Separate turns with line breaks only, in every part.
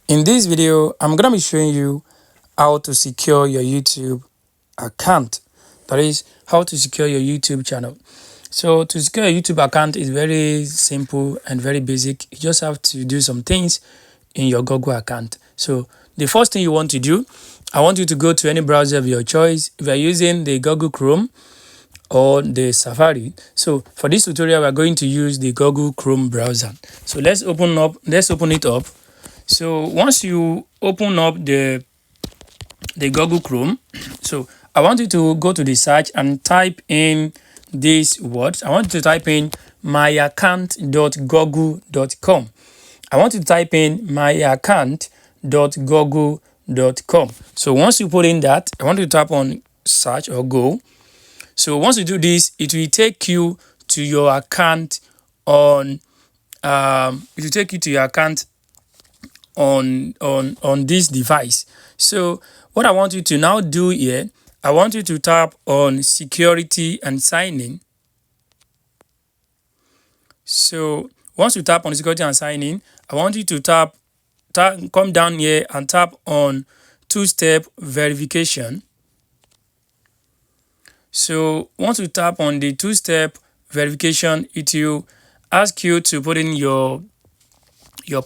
In this video, I'm gonna be showing you how to secure your YouTube account. That is, how to secure your YouTube channel. So to secure your YouTube account is very simple and very basic. You just have to do some things in your Google account. So the first thing you want to do, I want you to go to any browser of your choice. If you're using the Google Chrome or the Safari. So for this tutorial, we're going to use the Google Chrome browser. So let's open it up. So once you open up the Google Chrome, so I want you to go to the search and type in these words. I want you to type in myaccount.google.com. I want you to type in myaccount.google.com. So once you put in that, I want you to tap on search or go. So once you do this, it will take you to your account on on this device. So what I want you to now do here, I want you to tap on security and sign in. So once you tap on security and sign in, I want you to come down here and tap on two-step verification. So once you tap on the two-step verification, it will ask you to put in your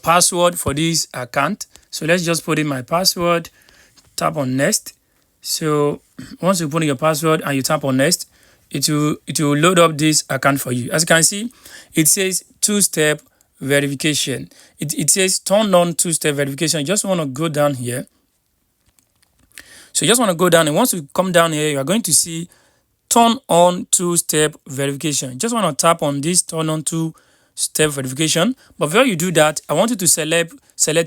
password for this account. So let's just put in my password, tap on next. So once you put in your password and you tap on next, it will load up this account for you. As you can see, it says two-step verification. It says turn on two-step verification. You just want to go down here. So you just want to go down, and once you come down here, you are going to see turn on two-step verification. You just want to tap on this turn on two-step verification. But before you do that, I want you to select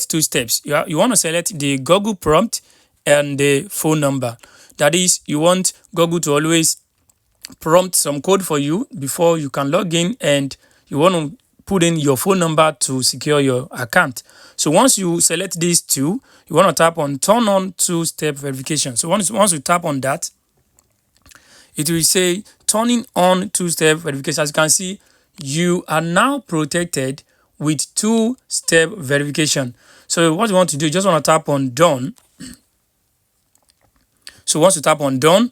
two steps. You want to select the Google prompt and the phone number. That is, you want Google to always prompt some code for you before you can log in, and you want to put in your phone number to secure your account. So once you select these two, you want to tap on turn on two-step verification. So once you tap on that, it will say turning on two-step verification. As you can see, you are now protected with two-step verification. So what you want to do, you just want to tap on done. So once you tap on done,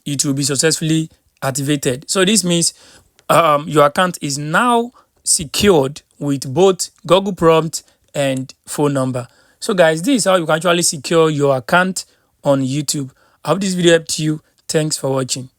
it will be successfully activated. So this means your account is now secured with both Google prompt and phone number. So guys, this is how you can actually secure your account on YouTube. I hope this video helped you. Thanks for watching.